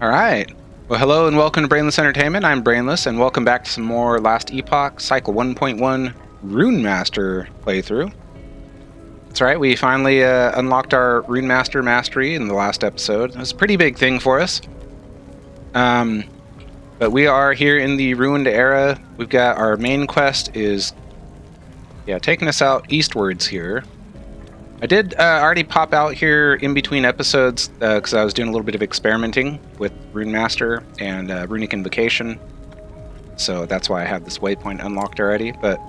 All right. Well, hello and welcome to Brainless Entertainment. I'm Brainless, and welcome back to some more Last Epoch-Cycle 1.1 Rune Master playthrough. That's right, we finally unlocked our Rune Master mastery in the last episode. It was a pretty big thing for us. But we are here in the Ruined Era. We've got our main quest is taking us out eastwards here. I did already pop out here in between episodes because I was doing a little bit of experimenting with Rune Master and Runic Invocation. So that's why I have this waypoint unlocked already. But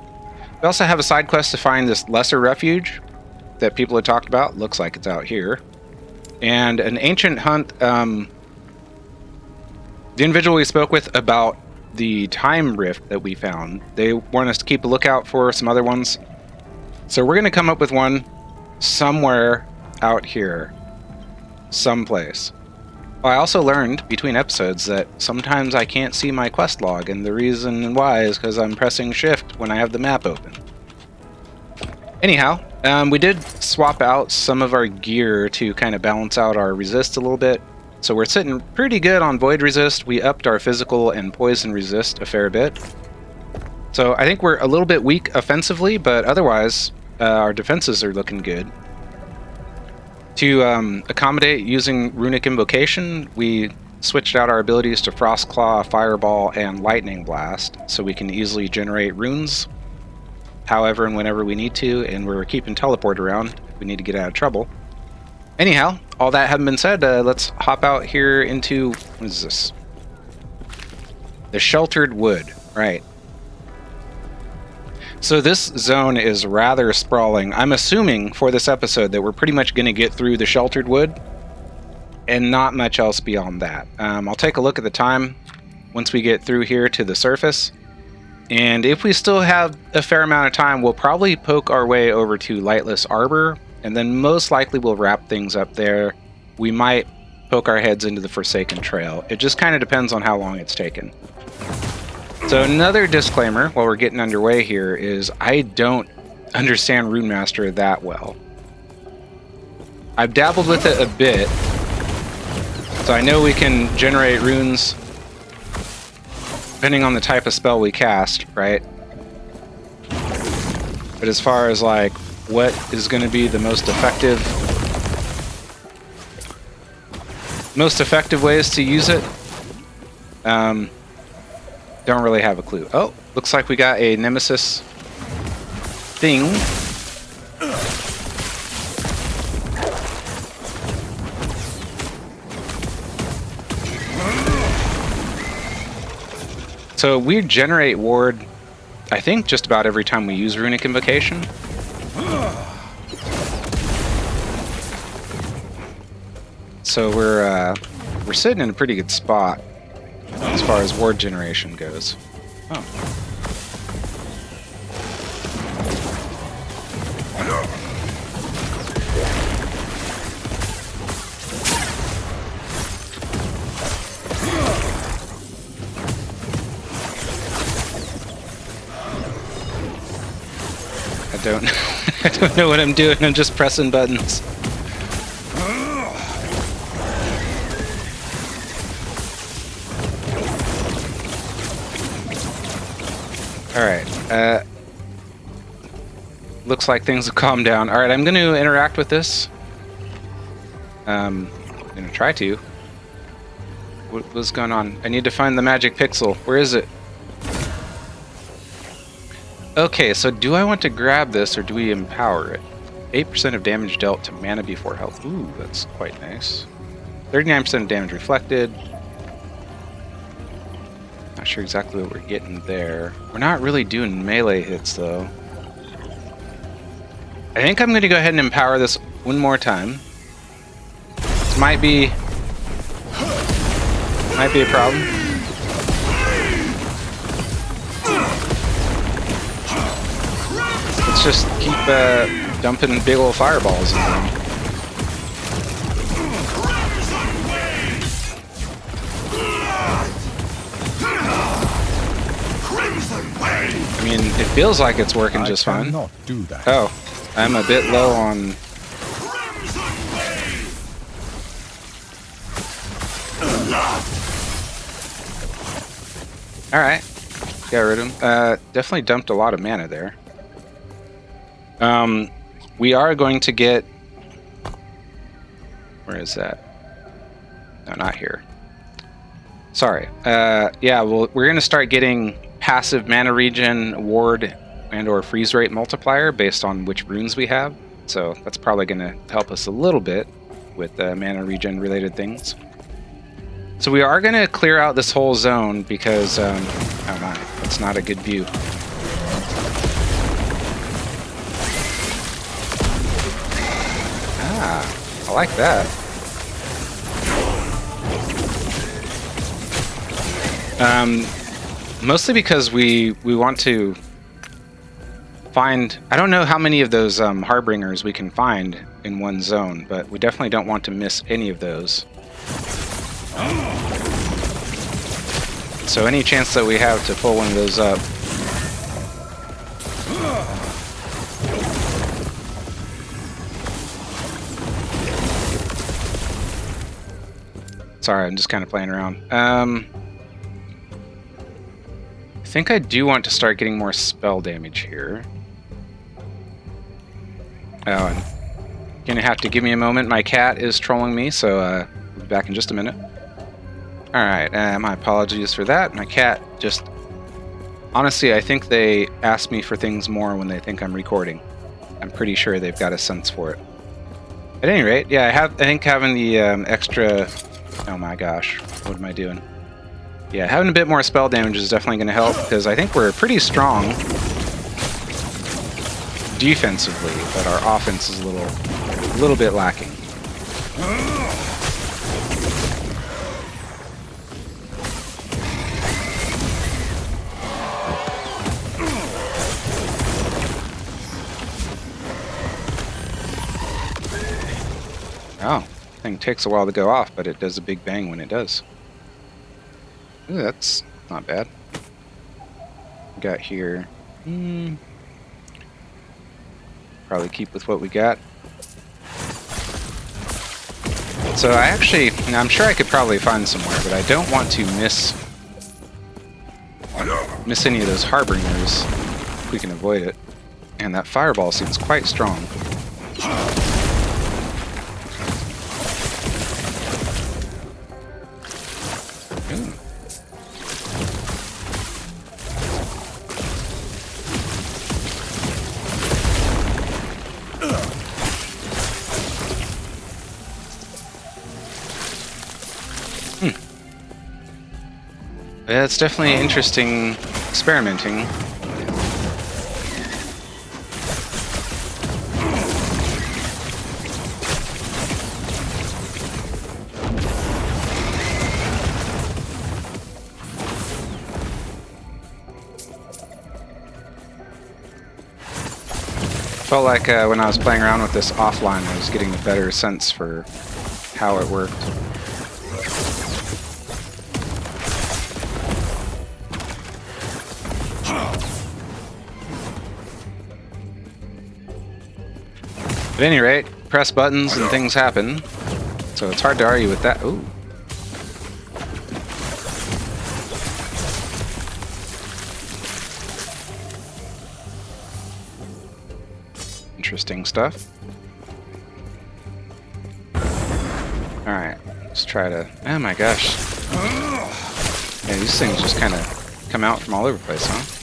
we also have a side quest to find this lesser refuge that people had talked about. Looks like it's out here. And an ancient hunt. The individual we spoke with about the time rift that we found, they want us to keep a lookout for some other ones. So we're going to come up with one somewhere out here, someplace. Well, I also learned between episodes that sometimes I can't see my quest log, and the reason why is because I'm pressing shift when I have the map open. Anyhow, we did swap out some of our gear to kind of balance out our resist a little bit, so we're sitting pretty good on void resist. We upped our physical and poison resist a fair bit, so I think we're a little bit weak offensively, but otherwise our defenses are looking good. To accommodate using Runic Invocation, we switched out our abilities to Frost Claw, Fireball, and Lightning Blast, so we can easily generate runes however and whenever we need to, and we're keeping Teleport around if we need to get out of trouble. Anyhow, all that having been said, let's hop out here into, what is this? The Sheltered Wood, right. So this zone is rather sprawling. I'm assuming for this episode that we're pretty much going to get through the Sheltered Wood and not much else beyond that. I'll take a look at the time once we get through here to the surface. And if we still have a fair amount of time, we'll probably poke our way over to Lightless Arbor, and then most likely we'll wrap things up there. We might poke our heads into the Forsaken Trail. It just kind of depends on how long it's taken. So another disclaimer while we're getting underway here is I don't understand Rune Master that well. I've dabbled with it a bit, so I know we can generate runes depending on the type of spell we cast, right? But as far as like what is going to be the most effective ways to use it, don't really have a clue. Oh, looks like we got a Nemesis thing. So we generate ward, I think, just about every time we use Runic Invocation. So we're sitting in a pretty good spot as far as ward generation goes. Oh. I don't know what I'm doing. I'm just pressing buttons. Alright, looks like things have calmed down. Alright, I'm going to interact with this. I'm going to try to. What's going on? I need to find the magic pixel. Where is it? Okay, so do I want to grab this or do we empower it? 8% of damage dealt to mana before health. Ooh, that's quite nice. 39% of damage reflected. Not sure exactly what we're getting there. We're not really doing melee hits, though. I think I'm going to go ahead and empower this one more time. This might be a problem. Let's just keep dumping big old fireballs in them. I mean, it feels like it's working just fine. Oh, I'm a bit low on Alright. Got rid of him. Definitely dumped a lot of mana there. We are going to get... Where is that? No, not here. Sorry. Yeah, well, we're going to start getting passive mana regen, ward, and or freeze rate multiplier based on which runes we have. So that's probably going to help us a little bit with mana regen related things. So we are going to clear out this whole zone because, oh my, that's not a good view. Ah, I like that. Mostly because we want to find... I don't know how many of those Harbingers we can find in one zone, but we definitely don't want to miss any of those. So any chance that we have to pull one of those up. Sorry, I'm just kind of playing around. I think I do want to start getting more spell damage here. Oh, and you're gonna have to give me a moment. My cat is trolling me, so I'll be back in just a minute. Alright, my apologies for that. My cat just... Honestly, I think they ask me for things more when they think I'm recording. I'm pretty sure they've got a sense for it. At any rate, yeah, I think having the extra... Oh my gosh, what am I doing? Yeah, having a bit more spell damage is definitely going to help, because I think we're pretty strong defensively, but our offense is a little bit lacking. Oh, thing takes a while to go off, but it does a big bang when it does. Ooh, that's not bad. We got here. Probably keep with what we got. So I actually, I'm sure I could probably find somewhere, but I don't want to miss any of those Harbingers if we can avoid it. And that fireball seems quite strong. Yeah, it's definitely interesting experimenting. Felt like when I was playing around with this offline, I was getting a better sense for how it worked. At any rate, press buttons and things happen, so it's hard to argue with that. Ooh. Interesting stuff. Alright, let's try to... Oh my gosh. Yeah, these things just kind of come out from all over the place, huh?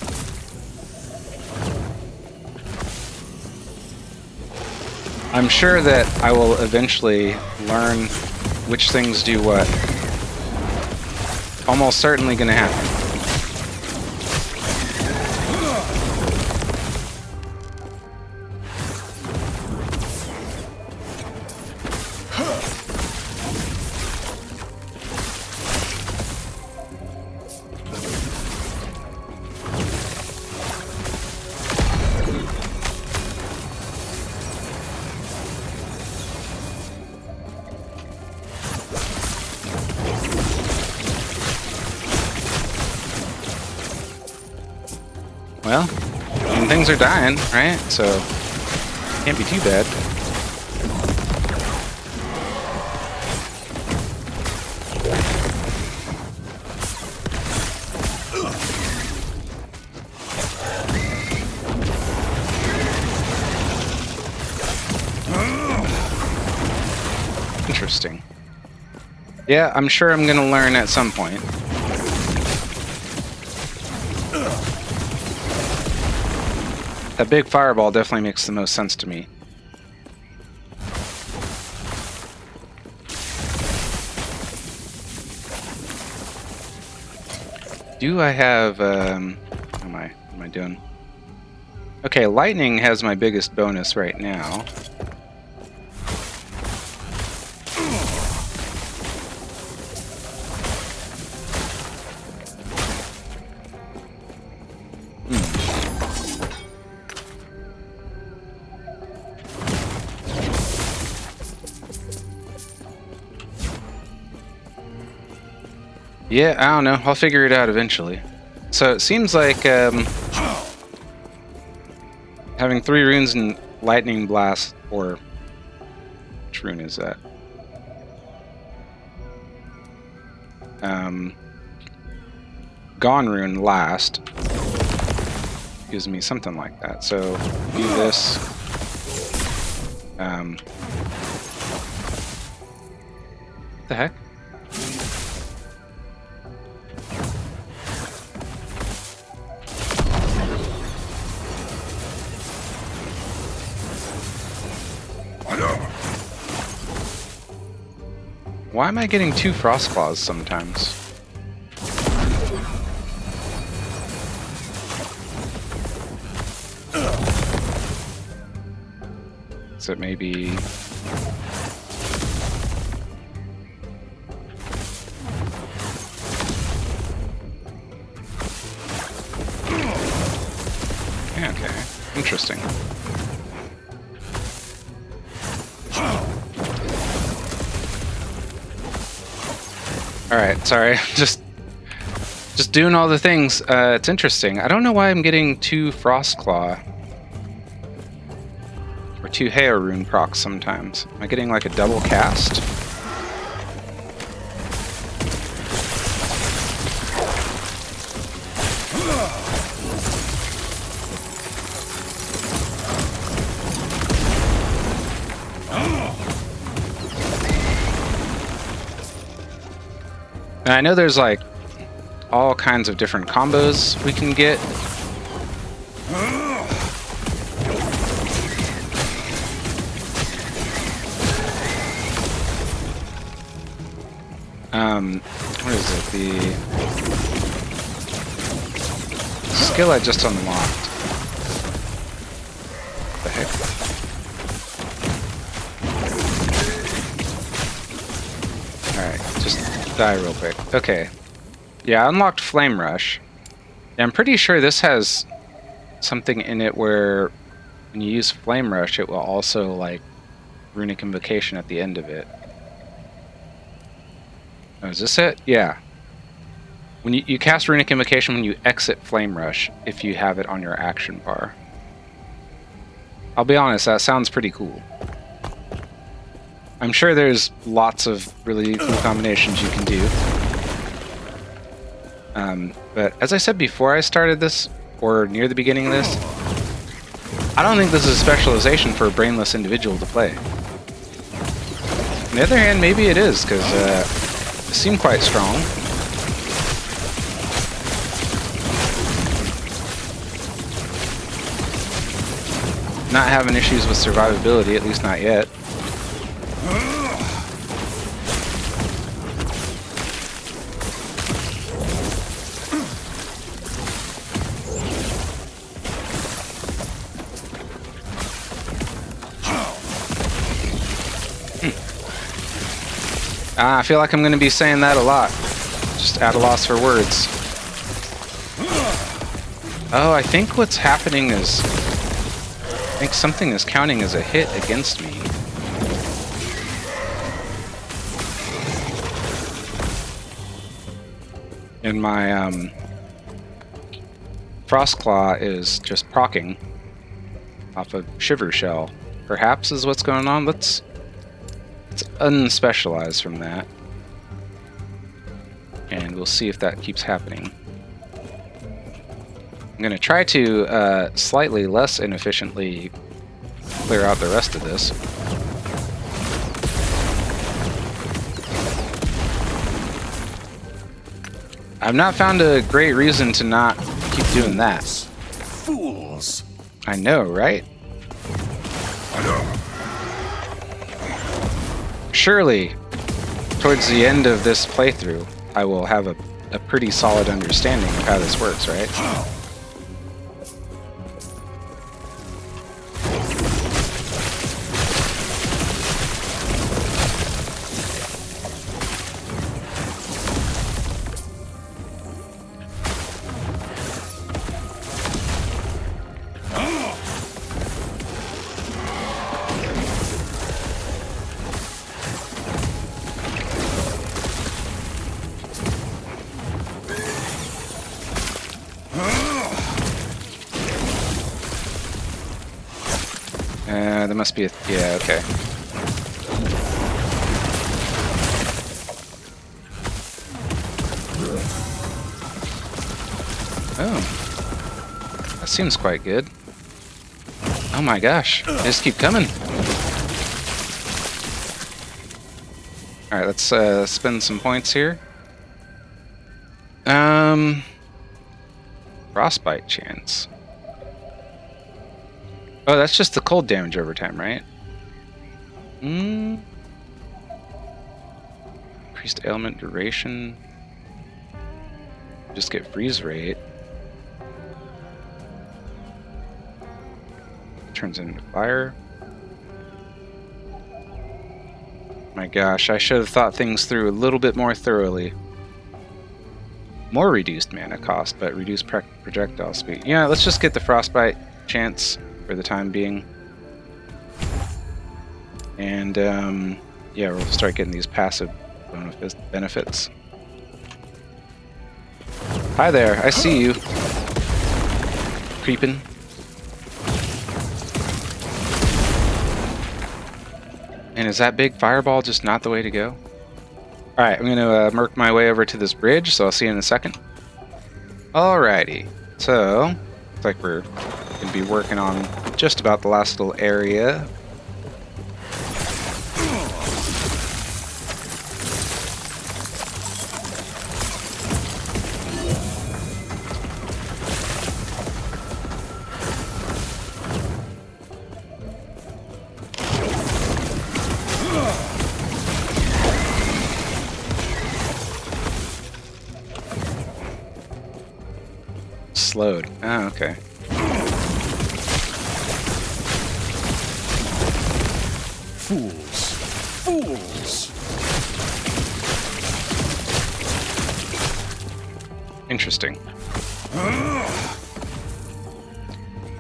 I'm sure that I will eventually learn which things do what. Almost certainly gonna happen. Well, I mean, things are dying, right? So, can't be too bad. Yeah, I'm sure I'm gonna learn at some point. That big fireball definitely makes the most sense to me. Do I have, what am I doing? Okay, lightning has my biggest bonus right now. Yeah, I don't know. I'll figure it out eventually. So it seems like having 3 runes in Lightning Blast, or which rune is that? Gone rune last gives me something like that. So do this. What the heck? Why am I getting 2 frost claws sometimes? Is it maybe... Yeah, okay. Interesting. Alright, sorry. Just doing all the things. It's interesting. I don't know why I'm getting 2 Frostclaw. Or 2 Hair Rune procs sometimes. Am I getting like a double cast? And I know there's like all kinds of different combos we can get. What is it? The skill I just unlocked. What the heck? Alright, just die real quick. Okay. Yeah, I unlocked Flame Rush. Yeah, I'm pretty sure this has something in it where when you use Flame Rush, it will also, like, Runic Invocation at the end of it. Oh, is this it? Yeah. When you cast Runic Invocation when you exit Flame Rush, if you have it on your action bar. I'll be honest, that sounds pretty cool. I'm sure there's lots of really cool combinations you can do. But as I said before I started this, or near the beginning of this, I don't think this is a specialization for a brainless individual to play. On the other hand, maybe it is, because it seemed quite strong. Not having issues with survivability, at least not yet. I feel like I'm going to be saying that a lot. Just at a loss for words. Oh, I think what's happening is... I think something is counting as a hit against me. And my Frostclaw is just proccing off of Shiver Shell. Perhaps is what's going on. Let's unspecialize from that. And we'll see if that keeps happening. I'm going to try to slightly less inefficiently clear out the rest of this. I've not found a great reason to not keep doing that. Fools. I know, right? Surely, towards the end of this playthrough, I will have a pretty solid understanding of how this works, right? There must be a... yeah, okay. Oh. That seems quite good. Oh my gosh. They just keep coming. Alright, let's spend some points here. Frostbite chance. Oh, that's just the cold damage over time, right? Increased ailment duration. Just get freeze rate. Turns into fire. My gosh, I should have thought things through a little bit more thoroughly. More reduced mana cost, but reduced projectile speed. Yeah, let's just get the frostbite chance for the time being. And, yeah, we'll start getting these passive benefits. Hi there, I see you. Creeping. And is that big fireball just not the way to go? Alright, I'm gonna merc my way over to this bridge, so I'll see you in a second. Alrighty, so, looks like we're gonna be working on just about the last little area. Slowed. Oh, okay. Fools. Fools. Interesting.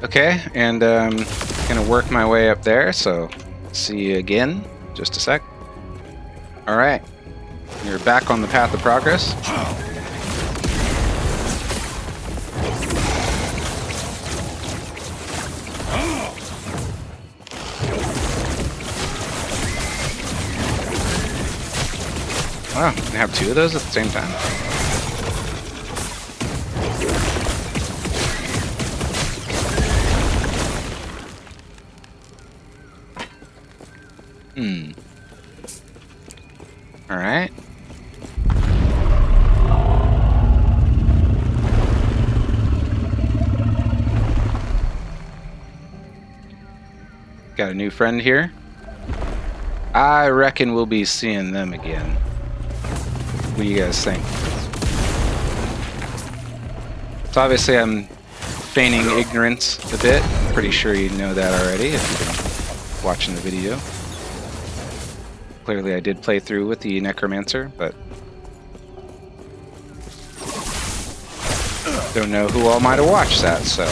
Okay, and gonna work my way up there, so see you again. Just a sec. Alright. You're back on the path of progress. Wow, you can have two of those at the same time. Alright. Got a new friend here. I reckon we'll be seeing them again. What do you guys think? So obviously I'm feigning ignorance a bit. I'm pretty sure you know that already if you've been watching the video. Clearly I did play through with the Necromancer, but don't know who all might have watched that, so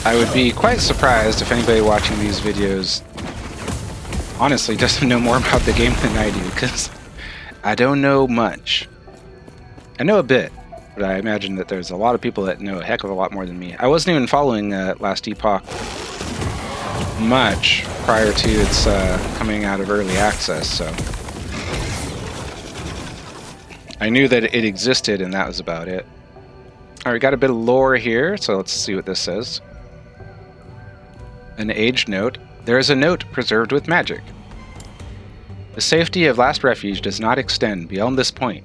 I would be quite surprised if anybody watching these videos honestly doesn't know more about the game than I do, because I don't know much. I know a bit, but I imagine that there's a lot of people that know a heck of a lot more than me. I wasn't even following Last Epoch much prior to its coming out of early access, so I knew that it existed and that was about it. Alright, we got a bit of lore here, so let's see what this says. An aged note. There is a note preserved with magic. The safety of Last Refuge does not extend beyond this point.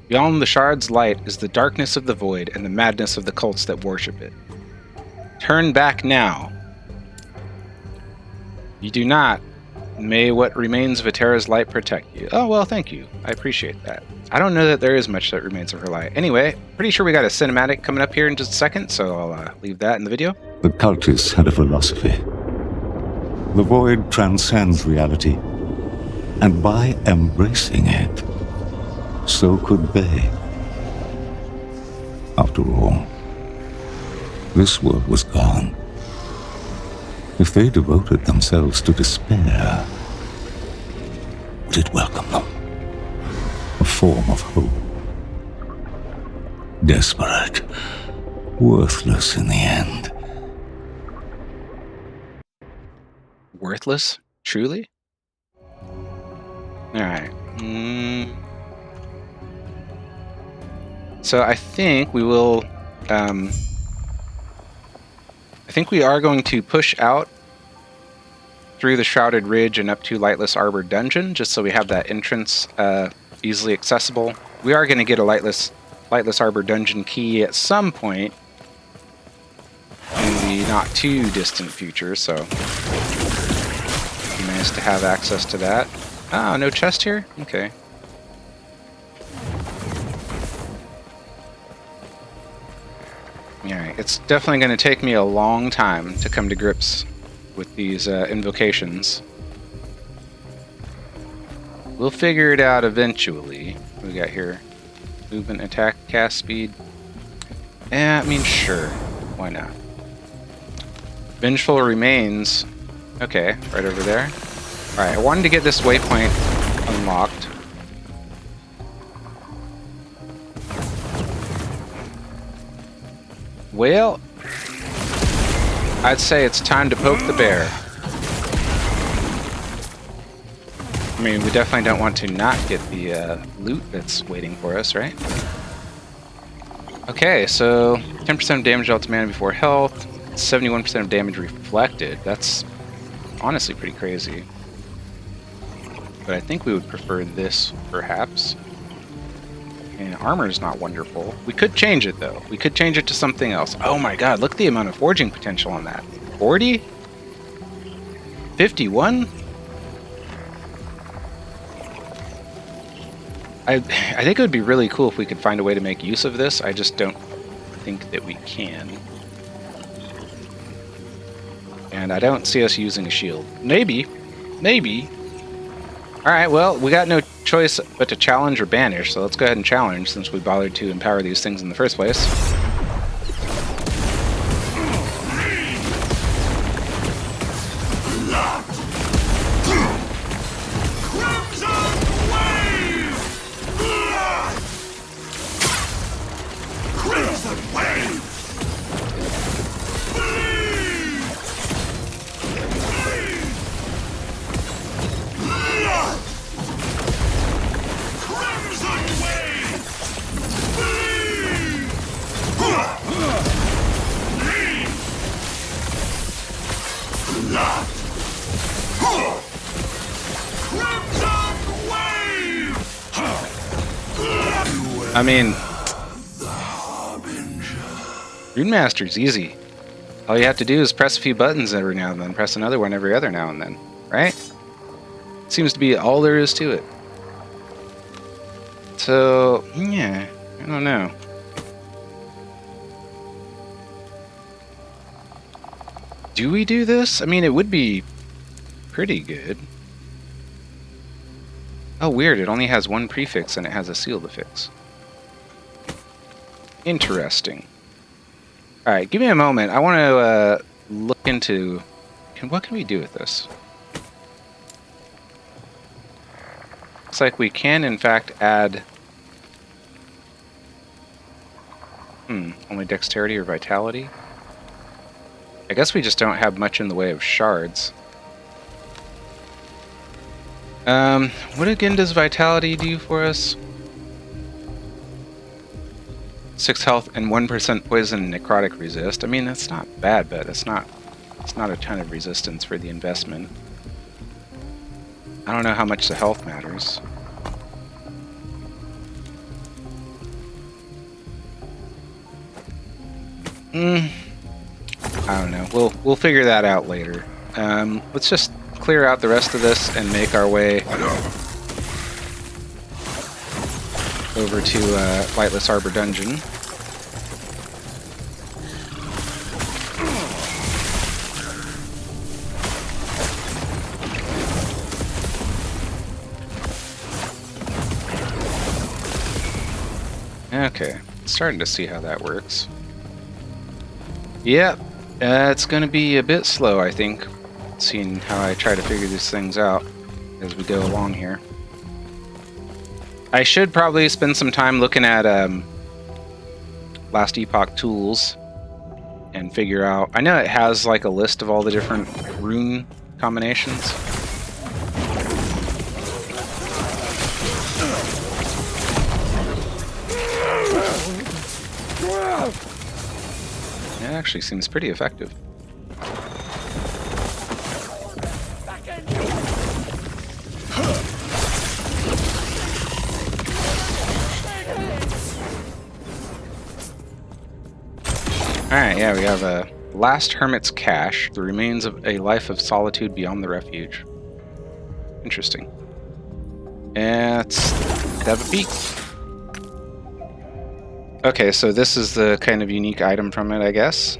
Beyond the shard's light is the darkness of the void and the madness of the cults that worship it. Turn back now. You do not. May what remains of Atera's light protect you. Oh, well, thank you. I appreciate that. I don't know that there is much that remains of her light. Anyway, pretty sure we got a cinematic coming up here in just a second, so I'll leave that in the video. The cultists had a philosophy. The void transcends reality, and by embracing it, so could they. After all, this world was gone. If they devoted themselves to despair, would it welcome them? A form of hope. Desperate, worthless in the end. Worthless? Truly? Alright. So I think we will... I think we are going to push out through the Shrouded Ridge and up to Lightless Arbor dungeon, just so we have that entrance easily accessible. We are going to get a Lightless Arbor dungeon key at some point in the not too distant future, so it'd be nice to have access to that. Ah, no chest here? Okay. Alright, it's definitely going to take me a long time to come to grips with these invocations. We'll figure it out eventually. What do we got here? Movement, attack, cast speed. I mean, sure. Why not? Vengeful remains. Okay, right over there. Alright, I wanted to get this waypoint unlocked. Well, I'd say it's time to poke the bear. I mean, we definitely don't want to not get the loot that's waiting for us, right? Okay, so 10% of damage dealt to mana before health, 71% of damage reflected. That's honestly pretty crazy. But I think we would prefer this, perhaps. And armor is not wonderful. We could change it, though. We could change it to something else. Oh my god, look at the amount of forging potential on that. 40? 51? I think it would be really cool if we could find a way to make use of this. I just don't think that we can. And I don't see us using a shield. Maybe. Maybe. Alright, well, we got no choice but to challenge or banish, so let's go ahead and challenge since we bothered to empower these things in the first place. I mean, Runemaster's easy. All you have to do is press a few buttons every now and then, press another one every other now and then, right? Seems to be all there is to it. So, yeah, I don't know. Do we do this? I mean, it would be pretty good. Oh, weird, it only has one prefix and it has a seal to fix. Interesting. Alright, give me a moment. I want to look into... what can we do with this? Looks like we can, in fact, add... only dexterity or vitality? I guess we just don't have much in the way of shards. What again does vitality do for us? 6 health and 1% poison and necrotic resist. I mean, that's not bad, but it's not a ton of resistance for the investment. I don't know how much the health matters. I don't know. We'll figure that out later. Let's just clear out the rest of this and make our way over to Lightless Arbor Dungeon. Okay, starting to see how that works. Yep, it's going to be a bit slow, I think, seeing how I try to figure these things out as we go along here. I should probably spend some time looking at Last Epoch tools and figure out... I know it has like a list of all the different rune combinations. It actually seems pretty effective. Alright, yeah, we have a Last Hermit's Cache, the remains of a life of solitude beyond the refuge. Interesting. Let's have a peek. Okay, so this is the kind of unique item from it, I guess.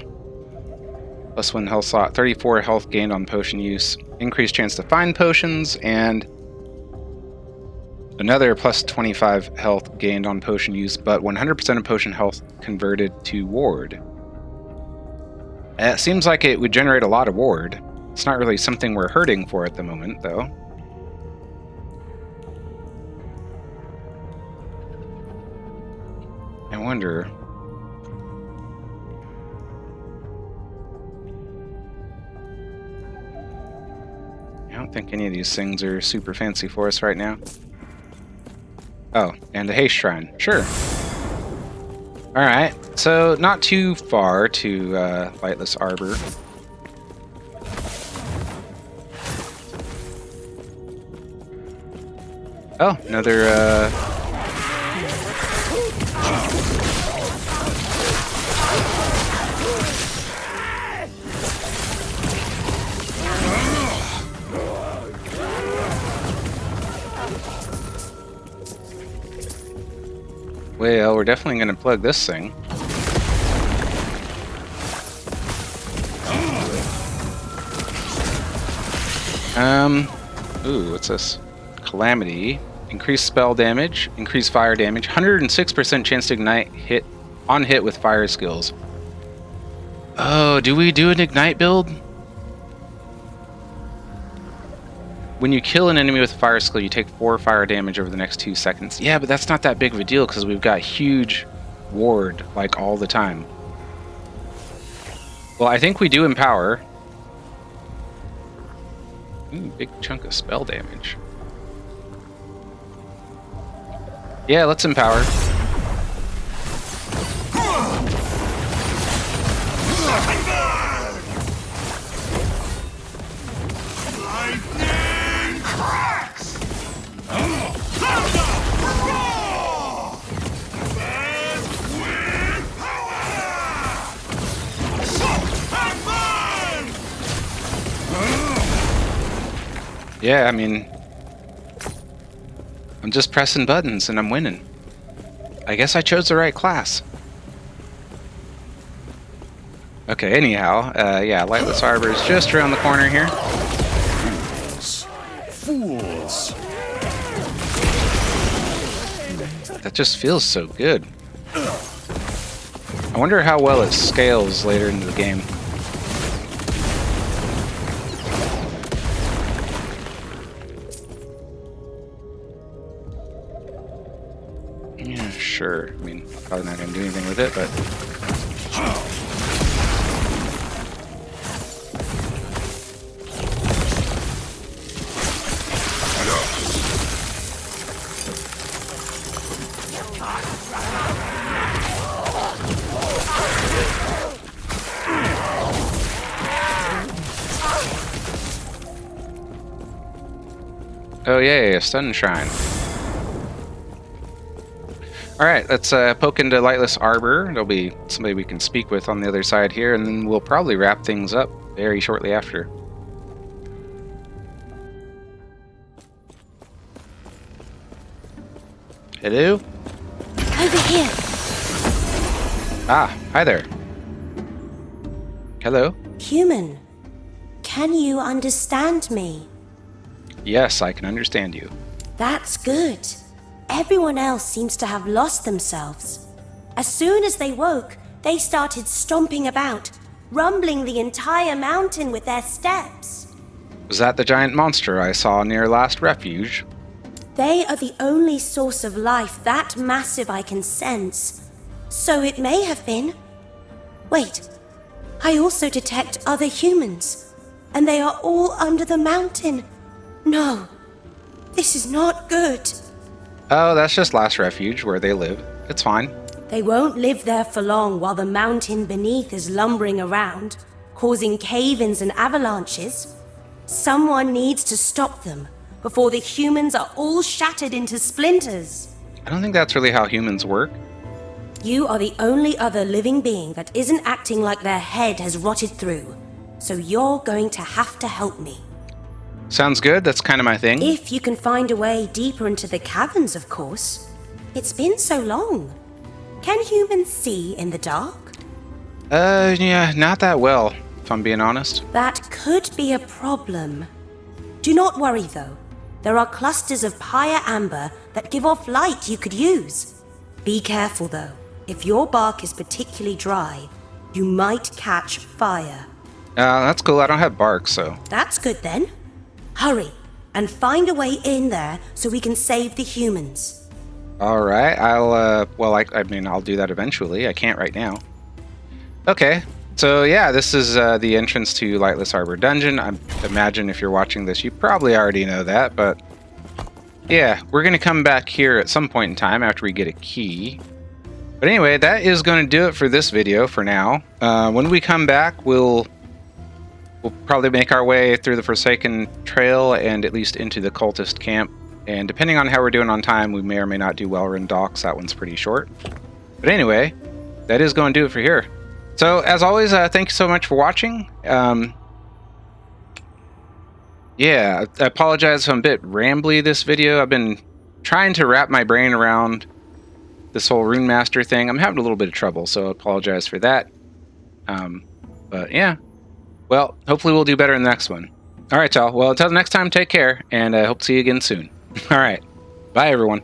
+1 health slot, 34 health gained on potion use, increased chance to find potions, and another +25 health gained on potion use, but 100% of potion health converted to ward. It seems like it would generate a lot of ward. It's not really something we're hurting for at the moment, though. I wonder... I don't think any of these things are super fancy for us right now. Oh, and a haste shrine. Sure. Alright, so not too far to Lightless Arbor. Oh, another well, we're definitely going to plug this thing. Ooh, what's this? Calamity. Increased spell damage, increased fire damage, 106% chance to ignite on hit with fire skills. Oh, do we do an ignite build? When you kill an enemy with a fire skill, you take 4 fire damage over the next 2 seconds. Yeah, but that's not that big of a deal because we've got huge ward, like, all the time. Well, I think we do empower. Ooh, big chunk of spell damage. Yeah, let's empower. Yeah, I mean, I'm just pressing buttons and I'm winning. I guess I chose the right class. Okay, anyhow, yeah, Lightless Arbor is just around the corner here. Fools! That just feels so good. I wonder how well it scales later into the game. Yeah, sure. I mean, probably not going to do anything with it, but... Oh yay, a stun shrine. Alright, let's poke into Lightless Arbor. There'll be somebody we can speak with on the other side here, and then we'll probably wrap things up very shortly after. Hello? Over here. Ah, hi there. Hello? Human, can you understand me? Yes, I can understand you. That's good. Everyone else seems to have lost themselves. As soon as they woke, they started stomping about, rumbling the entire mountain with their steps. Was that the giant monster I saw near Last Refuge? They are the only source of life that massive I can sense. So it may have been. Wait, I also detect other humans, and they are all under the mountain. No, this is not good. Oh, that's just Last Refuge, where they live. It's fine. They won't live there for long while the mountain beneath is lumbering around, causing cave-ins and avalanches. Someone needs to stop them before the humans are all shattered into splinters. I don't think that's really how humans work. You are the only other living being that isn't acting like their head has rotted through, so you're going to have to help me. Sounds good, that's kind of my thing. If you can find a way deeper into the caverns, of course. It's been so long. Can humans see in the dark? Yeah, not that well, if I'm being honest. That could be a problem. Do not worry, though. There are clusters of pyre amber that give off light you could use. Be careful, though. If your bark is particularly dry, you might catch fire. That's cool, I don't have bark, so... That's good, then. Hurry, and find a way in there so we can save the humans. Alright, I'll do that eventually. I can't right now. Okay, so yeah, this is the entrance to Lightless Arbor Dungeon. I imagine if you're watching this, you probably already know that, but... yeah, we're going to come back here at some point in time after we get a key. But anyway, that is going to do it for this video for now. When we come back, we'll probably make our way through the Forsaken Trail and at least into the Cultist camp. And depending on how we're doing on time, we may or may not do Wellrun Docks. That one's pretty short. But anyway, that is going to do it for here. So, as always, thank you so much for watching. Yeah, I apologize if I'm a bit rambly this video. I've been trying to wrap my brain around this whole Rune Master thing. I'm having a little bit of trouble, so I apologize for that. But yeah. Well, hopefully we'll do better in the next one. All right, y'all. Well, until the next time, take care, and I hope to see you again soon. All right. Bye, everyone.